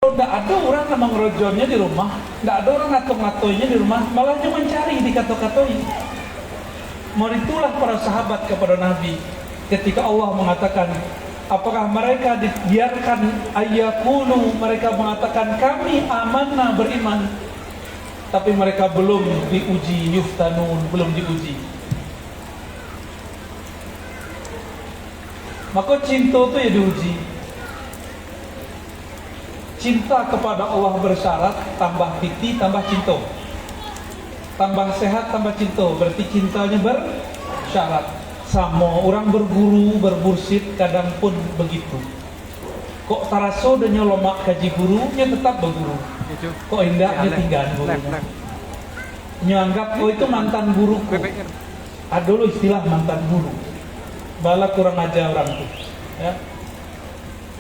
Tidak ada orang nama ngerojonya di rumah, tidak ada orang ngato-ngatoinya di rumah, malah cuma mencari dikato-katoi. Itulah para sahabat kepada Nabi ketika Allah mengatakan, apakah mereka dibiarkan ayyakulu, mereka mengatakan kami amanah beriman, tapi mereka belum diuji, yuftanun, belum diuji. Maka cinta itu ya diuji. Cinta kepada Allah bersyarat tambah piti, tambah cinta. Tambah sehat, tambah cinta. Berarti cintanya bersyarat. Sama orang berguru, berbursid, kadang pun begitu. Kok taraso dan nyolomak kaji gurunya tetap berguru. Kok indahnya tinggal gurunya. Nyanggap kok itu mantan guruku. Ada dulu istilah mantan guru. Bala kurang ajar orang itu. Ya.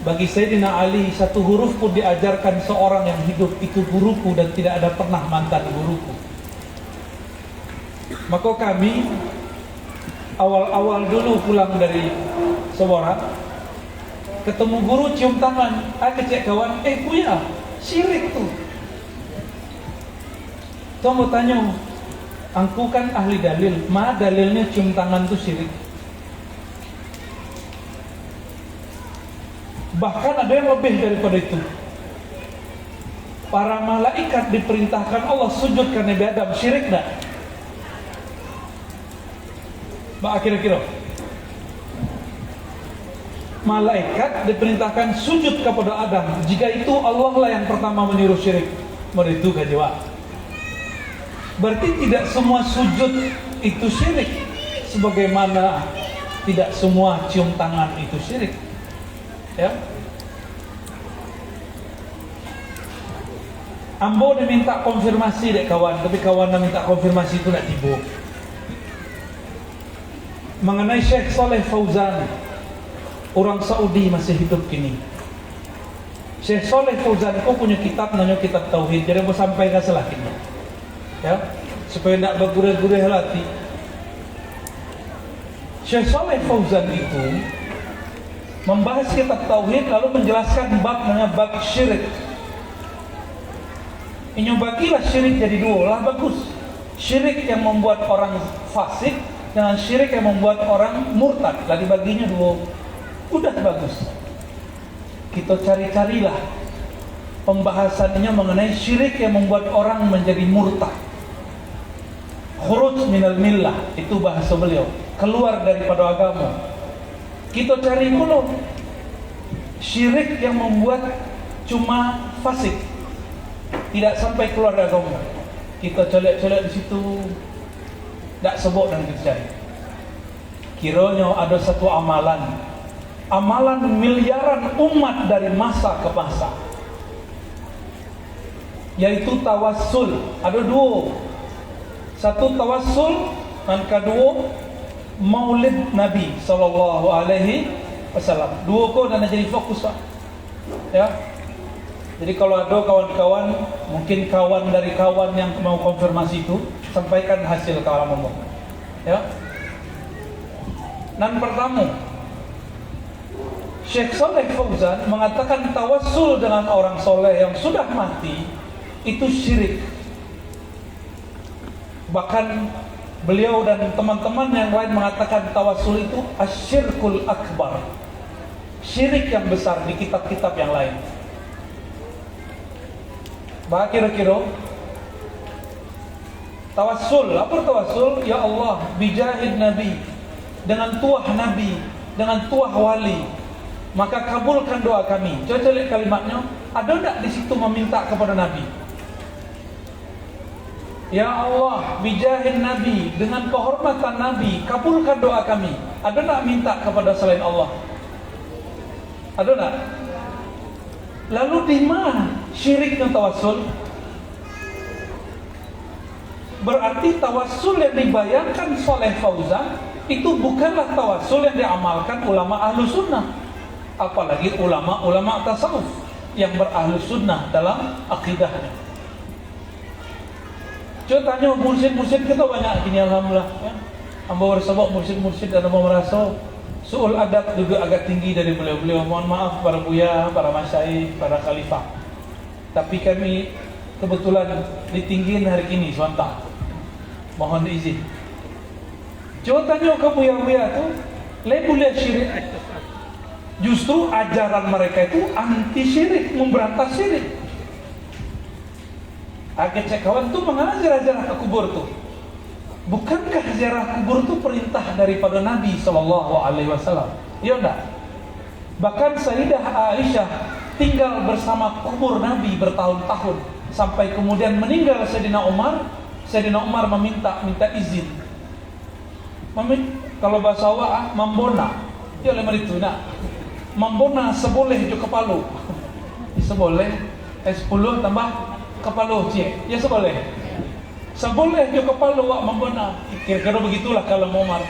Bagi Sayyidina Ali, satu huruf pun diajarkan seorang yang hidup itu guruku dan tidak ada pernah mantan guruku. Maka kami awal-awal dulu pulang dari Semarang, ketemu guru cium tangan, kecek kawan, kuya, syirik tuh. Tuh mau tanya, angku kan ahli dalil, dalilnya cium tangan tuh syirik. Bahkan ada yang lebih daripada itu. Para malaikat diperintahkan Allah sujud ke Nabi Adam, syirik tak? Kira-kira malaikat diperintahkan sujud kepada Adam. Jika itu Allah lah yang pertama meniru syirik. Itu kajwa. Berarti tidak semua sujud itu syirik, sebagaimana tidak semua cium tangan itu syirik. Ya. Ambo diminta konfirmasi dek kawan, tapi kawan minta konfirmasi itu nak tiba. Mengenai Syekh Saleh Fauzan, orang Saudi masih hidup kini. Syekh Saleh Fauzan kau punya kitab namanya kitab Tauhid, jadi mau sampaikan salah kini. Ya, supaya tidak bergurau-gurau hati. Syekh Saleh Fauzan itu membahas kitab Tauhid lalu menjelaskan bab namanya bab syirik. Ini bagilah syirik jadi dua lah bagus. Syirik yang membuat orang fasik dengan syirik yang membuat orang murtad. Lah dibaginya dua. Udah bagus. Kita cari-carilah pembahasannya mengenai syirik yang membuat orang menjadi murtad. Khuruj minal millah, itu bahasa beliau, keluar daripada agama. Kita cari dulu syirik yang membuat cuma fasik, tidak sampai keluar dari agama. Kita colek-colek di situ, tidak sebut dan kita cari. Kiranya ada satu amalan miliaran umat dari masa ke masa, yaitu tawassul. Ada dua, satu tawassul dan kedua Maulid Nabi Sallallahu Alaihi Wasallam. Dua kau dan jadi fokus lah. Ya. Jadi kalau ada kawan-kawan, mungkin kawan dari kawan yang mau konfirmasi itu, sampaikan hasil kawan ngomong. Ya. Dan pertama, Syekh Saleh Fauzan mengatakan tawassul dengan orang soleh yang sudah mati itu syirik. Bahkan beliau dan teman-teman yang lain mengatakan tawassul itu asyirkul akbar, syirik yang besar di kitab-kitab yang lain. Bah kira-kira tawassul, apa tawassul? Ya Allah, bijahid Nabi, dengan tuah Nabi, dengan tuah wali, maka kabulkan doa kami. Coba lihat kalimatnya, ada tak di situ meminta kepada Nabi? Ya Allah, bijahin Nabi, dengan kehormatan Nabi, kabulkan doa kami. Ada nak minta kepada selain Allah? Ada nak? Lalu di mana syiriknya tawassul? Berarti tawassul yang dibayangkan Saleh Fauzan itu bukanlah tawassul yang diamalkan ulama ahlu sunnah, apalagi ulama-ulama tasawuf yang berahlu sunnah dalam akidahnya. Coba tanya mursyid-mursyid kita banyak gini alhamdulillah ya. Amba bersabak mursyid-mursyid dan amba merasa suul adab juga agak tinggi dari beliau-beliau. Mohon maaf para buya, para masyayikh, para khalifah. Tapi kami kebetulan ditinggiin hari ini sebentar. Mohon izin. Coba tanya ke buya-buya tuh, boleh syirik. Justru ajaran mereka itu anti syirik, memberantas syirik. Agak cek kawan tuh mengajar ziarah ke kubur tuh. Bukankah ziarah kubur itu perintah daripada Nabi SAW? Iya enggak? Bahkan Sayyidah Aisyah tinggal bersama kubur Nabi bertahun-tahun sampai kemudian meninggal Sayyidina Umar. Sayyidina Umar minta izin. Kalau bahasa Jawa mambona. Dia oleh itu nak. Mambona seboleh jo kepalo. Seboleh 10 tambah kepalo cie. Ya seboleh. Seboleh jo kepalo wak mambona. Kira-kira begitulah kalau Umar.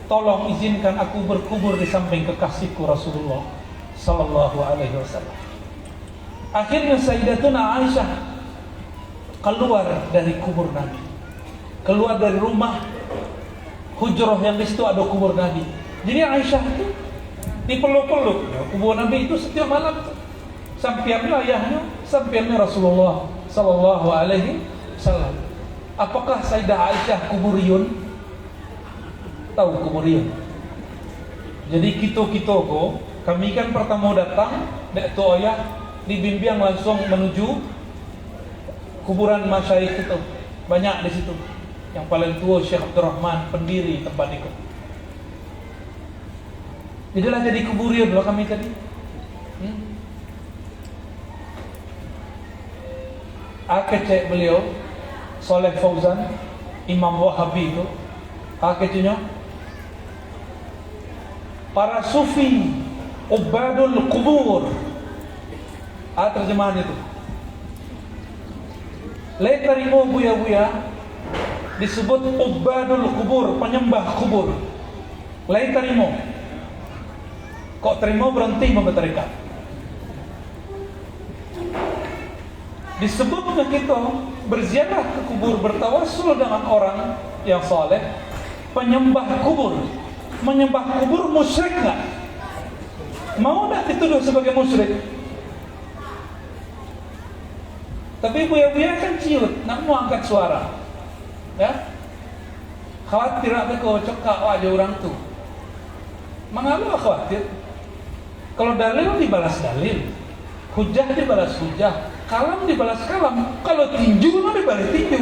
Tolong izinkan aku berkubur di samping kekasihku Rasulullah sallallahu alaihi wasallam. Akhirnya Sayyidatuna Aisyah keluar dari kubur Nabi. Keluar dari rumah hujrah yang di situ ada kubur Nabi. Jadi Aisyah itu dipeluk-peluk. Kubur Nabi itu setiap malam sampiannya ayahnya, sampiannya Rasulullah sallallahu alaihi wasallam. Apakah Sayyidah Aisyah kuburiyun? Tahu kuburiyun. Jadi kita kok kami kan pertama datang dek tu ayah dibimbing langsung menuju kuburan masyayikh itu. Banyak di situ. Yang paling tua Syekh Abdurrahman pendiri tempat itu. Jadilah jadi kuburiyun loh kami tadi. Akecek beliau Soleh Fauzan Imam Wahabi itu akeceknya para sufi ubadul kubur. Terjemahan itu. Letarimo buya-buya disebut ubadul kubur, penyembah kubur. Letarimo. Kok terima berhenti membeterikat. Disebutnya kita berziarah ke kubur, bertawassul dengan orang yang saleh, penyembah kubur. Menyembah kubur musyrik enggak? Mau enggak dituduh sebagai musyrik? Tapi buya-buya kan ciut, nak mau angkat suara. Ya? Khawatir ada kau cekak aja orang tuh. Mengapa khawatir? Kalau dalil dibalas dalil, hujah dibalas hujah, kalam dibalas kalam. Kalau tinju dibalas tinju.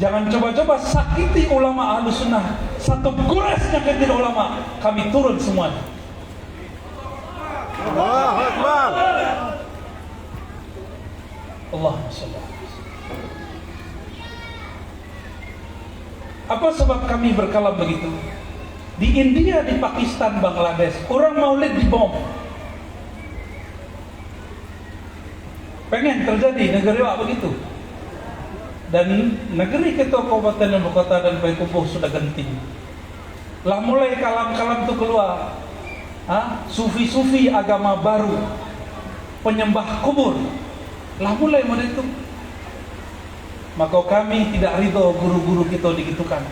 Jangan coba-coba sakiti ulama Ahlus Sunnah. Satu gores nyakitin ulama, kami turun semuanya. Allahu Akbar. Allahumma shalli. Apa sebab kami berkalam begitu? Di India, di Pakistan, Bangladesh, orang maulid dibom. Pengen terjadi negara begitu. Dan negeri kita kabupaten dan kota dan Payakumbuh sudah genting. Lah mulai kalam-kalam itu keluar. Sufi-sufi agama baru, penyembah kubur. Lah mulai model itu. Maka kami tidak ridho guru-guru kita digitukan.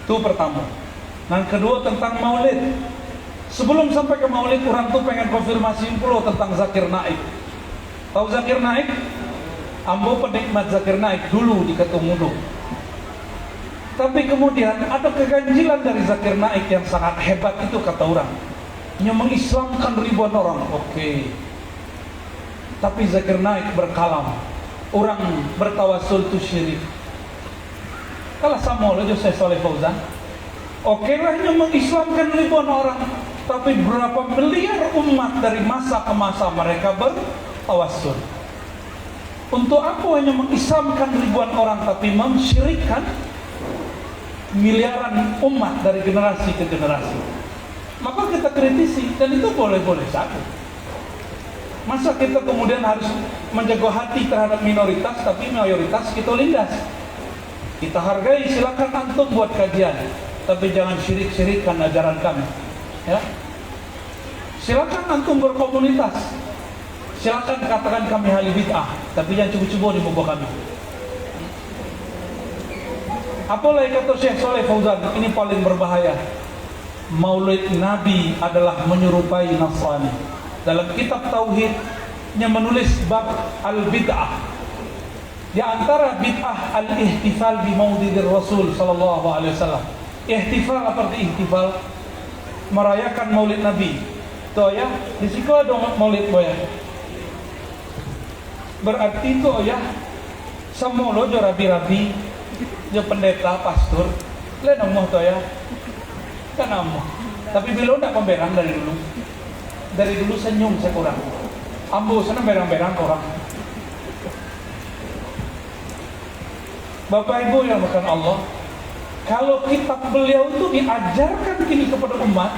Itu pertama. Yang kedua tentang maulid. Sebelum sampai ke maulid, orang tuh pengen konfirmasi pula tentang Zakir Naik. Tahu Zakir Naik? Ambo penikmat Zakir Naik dulu di Ketumudu. Tapi kemudian ada keganjilan dari Zakir Naik yang sangat hebat itu kata orang. Yang mengislamkan ribuan orang. Oke. Tapi Zakir Naik berkalam. Orang bertawasul itu syirik. Kalau sama oleh Syekh Soleh Fauzan. Oke lah yang mengislamkan ribuan orang. Tapi berapa miliar umat dari masa ke masa mereka bertawasul. Untuk apa hanya mengislamkan ribuan orang tapi mensyirikkan miliaran umat dari generasi ke generasi? Maka kita kritisi dan itu boleh-boleh saja. Masa kita kemudian harus menjaga hati terhadap minoritas tapi mayoritas kita lindas? Kita hargai, silakan antum buat kajian, tapi jangan syirik-syirikkan ajaran kami. Ya, silakan antum berkomunitas. Silakan katakan kami ahli bid'ah, tapi jangan cuba-cuba di muka kami. Apalagi kata Syekh Soleh Fauzan, ini paling berbahaya. Maulid Nabi adalah menyerupai Nasrani. Dalam kitab Tauhid, yang menulis bab al-bid'ah. Di antara bid'ah al-ihtifal bi maulidir Rasul sallallahu alaihi wasallam. Ihtifal apa arti ihtifal? Merayakan maulid Nabi. Tuh ya, di situ ada maulid boya. Berarti itu ya semua lo jo rabi-rabi, jo pendeta, pastor, le namuh tuh ya. Kan namuh. Tapi beliau tidak pemberang dari dulu. Dari dulu senyum sekurang. Ambo sana berang-berang orang. Bapak Ibu yang makan Allah, kalau kitab beliau itu diajarkan kini kepada umat,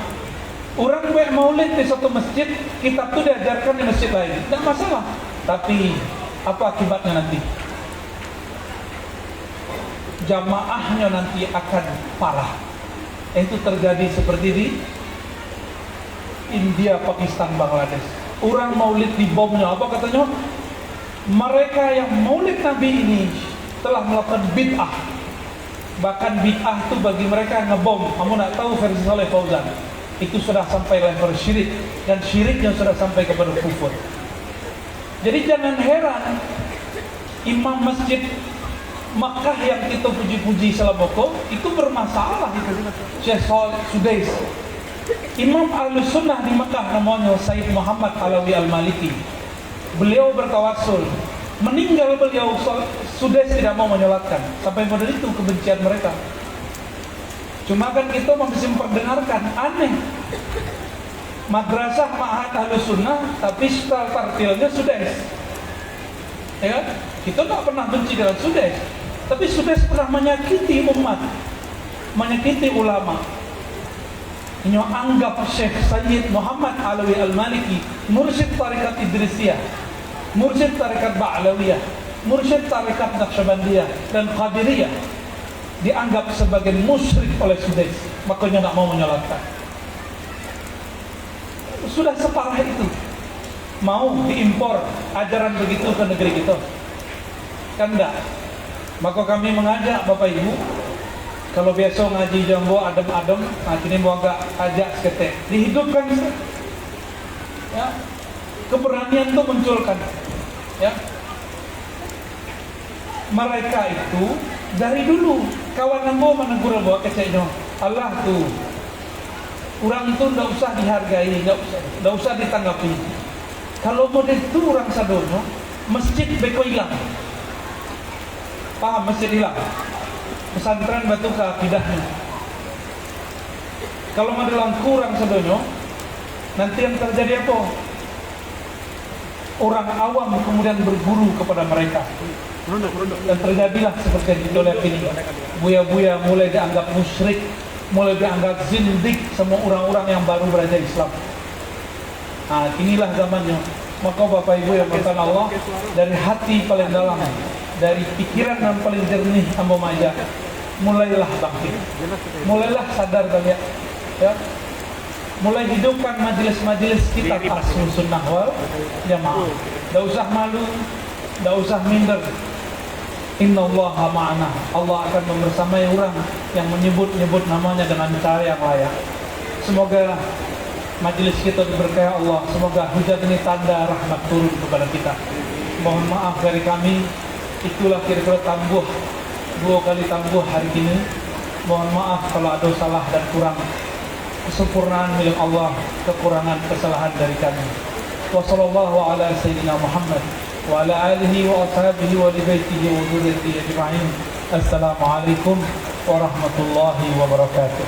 orang buat maulid di satu masjid, kitab itu diajarkan di masjid lain, tidak masalah. Tapi apa akibatnya nanti? Jamaahnya nanti akan parah. Itu terjadi seperti di India, Pakistan, Bangladesh. Orang maulid di bomnya, apa katanya? Mereka yang maulid Nabi ini telah melakukan bid'ah. Bahkan bid'ah itu bagi mereka yang ngebom. Kamu nak tahu versi Saleh Fauzan, itu sudah sampai level syirik, dan syiriknya sudah sampai kepada kufur. Jadi jangan heran imam masjid Makkah yang kita puji-puji selama itu bermasalah. Syekh Sudais, Imam Ahlus Sunnah di Makkah namanya Said Muhammad Alawi Al-Maliki. Beliau bertawassul, meninggal beliau, Sudais tidak mau menyolatkan. Sampai model itu kebencian mereka. Cuma kan kita masih memperdengarkan, aneh. Madrasah Ma'had Ahlus Sunnah, tapi style tartilnya Sudais. Ya, kita tak pernah benci dengan Sudais. Tapi Sudais pernah menyakiti umat, menyakiti ulama. Ini anggap Syekh Sayyid Muhammad Alawi Al-Maliki mursyid tarikat Idrisiyah, mursyid tarikat Ba'lawiyah, mursyid tarikat Naqsyabandiyah dan Qadiriyah, dianggap sebagai musyrik oleh Sudais, makanya tak mau menyolatkan. Sudah separah itu, mau diimpor ajaran begitu ke negeri kita? Kan enggak. Maka kami mengajak Bapak Ibu, kalau biasa ngaji jambo adem-adem, nah kini mau agak ajak seketek, dihidupkan, ya, keberanian itu munculkan, ya. Mereka itu dari dulu kawan ambo menegur bawa keceknya, Allah tuh, orang itu tidak usah dihargai, tidak usah ditanggapi. Kalau model itu orang sadono, masjid beko hilang. Paham, masjid hilang, pesantren batu ke akidahnya. Kalau modelan kurang sedonyo, nanti yang terjadi apa? Orang awam kemudian berguru kepada mereka, dan terjadilah seperti yang kita lihat ini. Buya-buya mulai dianggap musyrik, mulai dianggap zindik, semua orang-orang yang baru belajar Islam. Nah, inilah zamannya. Maka Bapak Ibu yang berkata Allah, dari hati paling dalam, dari pikiran yang paling jernih ambo maja, mulailah bangkit, mulailah sadar kalian, ya, mulai hidupkan majelis-majelis kita Ahlus Sunnah wal Jamaah. Tidak usah malu, tidak usah minder. Innallaha ma'ana, Allah akan membersamai orang yang menyebut-nyebut namanya dengan cara yang layak. Semoga majelis kita diberkahi Allah. Semoga hujan ini tanda rahmat turun kepada kita. Mohon maaf dari kami. Itulah kira-kira tambuh, 2 kali tambuh hari ini. Mohon maaf kalau ada salah dan kurang. Kesempurnaan milik Allah, kekurangan kesalahan dari kami. Wassallallahu ala sayyidina Muhammad wa ala alihi wa ashabihi wa li baitihi wa dzurriyyatihi ajma'in. Assalamualaikum warahmatullahi wabarakatuh.